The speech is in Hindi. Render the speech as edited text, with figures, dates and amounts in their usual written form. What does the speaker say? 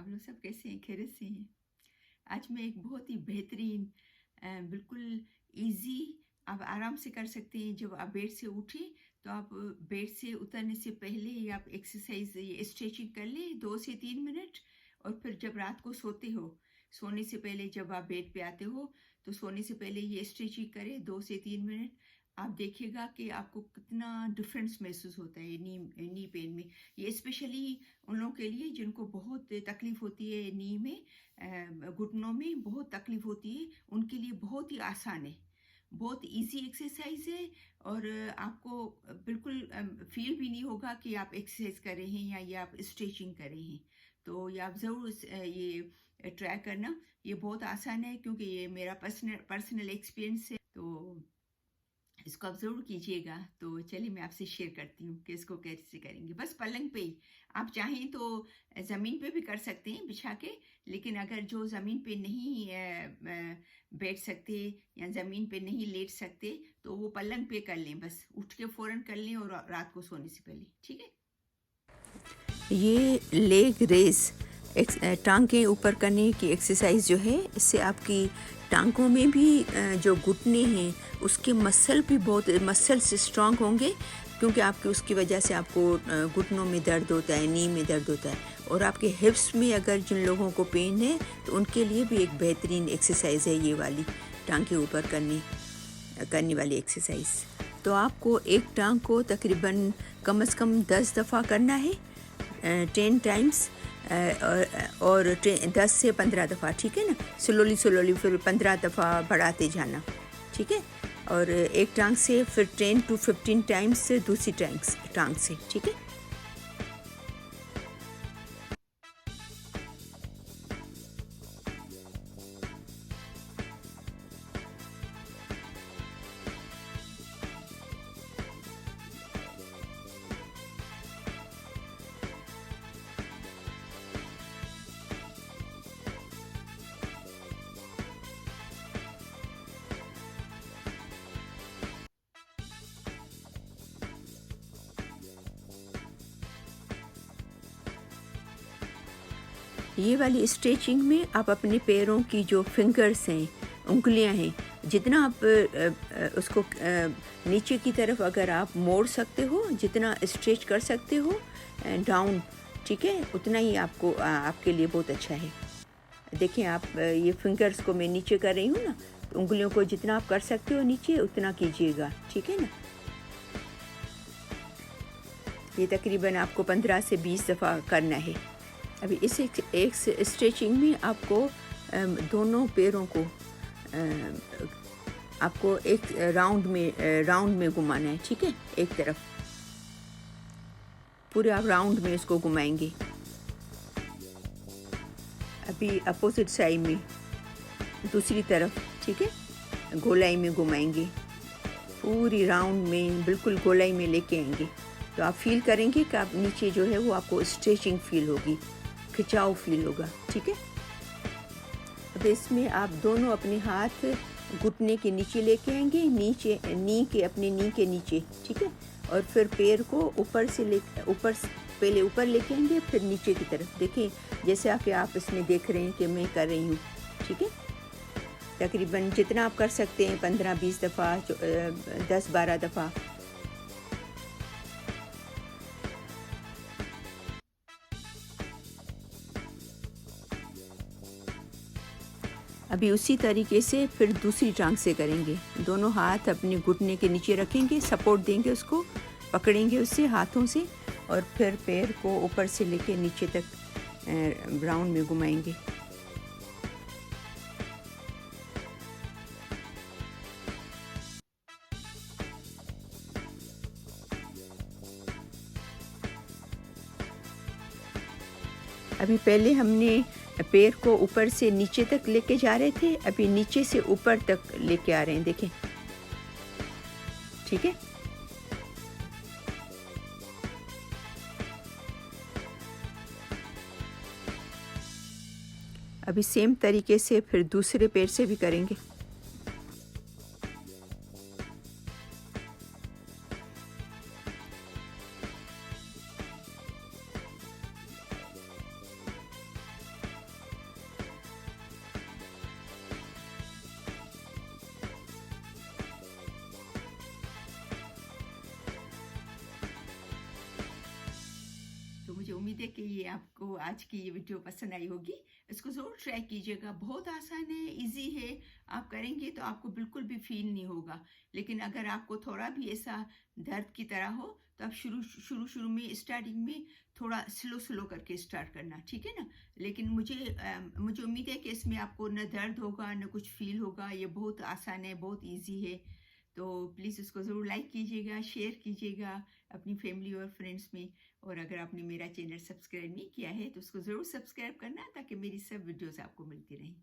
आप लोग सब कैसे हैं? खैरियत से हैं? आज मैं एक बहुत ही बेहतरीन बिल्कुल ईज़ी आप आराम से कर सकते हैं। जब आप बेड से उठें, तो आप बेड से उतरने से पहले ही आप एक्सरसाइज़ ये स्ट्रेचिंग कर लें 2 से 3 मिनट। और फिर जब रात को सोते हो, सोने से पहले जब आप बेड पे आते हो, तो सोने से पहले ये स्ट्रेचिंग करें 2 से 3 मिनट। आप देखिएगा कि आपको कितना डिफ़रेंस महसूस होता है नी पेन में। ये स्पेशली उन लोगों के लिए जिनको बहुत तकलीफ़ होती है नी में, घुटनों में बहुत तकलीफ होती है, उनके लिए बहुत ही आसान है। बहुत इजी एक्सरसाइज है। और आपको बिल्कुल फील भी नहीं होगा कि आप एक्सरसाइज कर रहे हैं या ये आप स्ट्रेचिंग कर रहे हैं। तो ये आप ज़रूर ये ट्राई करना। ये बहुत आसान है क्योंकि ये मेरा पर्सनल पर्सनल एक्सपीरियंस है। तो इसको आप ज़रूर कीजिएगा। तो चलिए मैं आपसे शेयर करती हूँ कि इसको कैसे करेंगे। बस पलंग पे ही, आप चाहें तो ज़मीन पे भी कर सकते हैं बिछा के। लेकिन अगर जो ज़मीन पे नहीं बैठ सकते या ज़मीन पे नहीं लेट सकते, तो वो पलंग पे कर लें। बस उठ के फ़ौरन कर लें और रात को सोने से पहले, ठीक है? ये लेग रेस टांगें ऊपर करने की एक्सरसाइज जो है, इससे आपकी टांगों में भी जो घुटने हैं उसके मसल भी बहुत मसल से स्ट्रांग होंगे, क्योंकि आपके उसकी वजह से आपको घुटनों में दर्द होता है, नी में दर्द होता है। और आपके हिप्स में अगर जिन लोगों को पेन है, तो उनके लिए भी एक बेहतरीन एक्सरसाइज है ये वाली टांगें ऊपर करने वाली एक्सरसाइज। तो आपको एक टांग को तकरीबन कम से कम 10 दफ़ा करना है, 10 टाइम्स, और 10 से 15 दफ़ा, ठीक है ना। स्लोली फिर 15 दफ़ा बढ़ाते जाना, ठीक है। और एक टांग से फिर 10 to 15 टाइम्स से दूसरी टांग से, ठीक है। ये वाली स्ट्रेचिंग में आप अपने पैरों की जो फिंगर्स हैं, उंगलियां हैं, जितना आप उसको नीचे की तरफ अगर आप मोड़ सकते हो, जितना स्ट्रेच कर सकते हो डाउन, ठीक है, उतना ही आपको आपके लिए बहुत अच्छा है। देखिए आप ये फिंगर्स को मैं नीचे कर रही हूँ ना, तो उंगलियों को जितना आप कर सकते हो नीचे उतना कीजिएगा, ठीक है ना। ये तकरीबन आपको 15 से 20 दफ़ा करना है। अभी इस एक स्ट्रेचिंग में आपको दोनों पैरों को आपको एक राउंड में घुमाना है, ठीक है। एक तरफ पूरे आप राउंड में इसको घुमाएंगे। अभी अपोजिट साइड में दूसरी तरफ, ठीक है, गोलाई में घुमाएंगे, पूरी राउंड में बिल्कुल गोलाई में लेके आएंगे। तो आप फील करेंगे कि आप नीचे जो है वो आपको स्ट्रेचिंग फील होगी, खिंचाव फील होगा, ठीक है। अब इसमें आप दोनों अपने हाथ घुटने के नीचे लेके आएंगे, नीचे अपने नी के नीचे, ठीक है। और फिर पैर को पहले ऊपर लेके आएंगे, फिर नीचे की तरफ। देखें जैसे आप इसमें देख रहे हैं कि मैं कर रही हूँ, ठीक है। तकरीबन जितना आप कर सकते हैं, 15-20 दफ़ा, 10-12 दफ़ा। अभी उसी तरीके से फिर दूसरी टांग से करेंगे। दोनों हाथ अपने घुटने के नीचे रखेंगे, सपोर्ट देंगे, उसको पकड़ेंगे उससे हाथों से, और फिर पैर को ऊपर से लेके नीचे तक राउंड में घुमाएंगे। अभी पहले हमने पैर को ऊपर से नीचे तक लेके जा रहे थे, अभी नीचे से ऊपर तक लेके आ रहे हैं, देखें, ठीक है। अभी सेम तरीके से फिर दूसरे पैर से भी करेंगे। मुझे उम्मीद है कि ये आपको आज की ये वीडियो पसंद आई होगी। इसको ज़रूर ट्राई कीजिएगा, बहुत आसान है, ईज़ी है। आप करेंगे तो आपको बिल्कुल भी फ़ील नहीं होगा। लेकिन अगर आपको थोड़ा भी ऐसा दर्द की तरह हो, तो आप शुरू में स्टार्टिंग में थोड़ा स्लो करके स्टार्ट करना, ठीक है ना? लेकिन मुझे उम्मीद है कि इसमें आपको ना दर्द होगा, ना कुछ फ़ील होगा। ये बहुत आसान है, बहुत ईज़ी है। तो प्लीज़ इसको ज़रूर लाइक कीजिएगा, शेयर कीजिएगा अपनी फैमिली और फ्रेंड्स में। और अगर आपने मेरा चैनल सब्सक्राइब नहीं किया है तो उसको ज़रूर सब्सक्राइब करना, ताकि मेरी सब वीडियोस आपको मिलती रहें।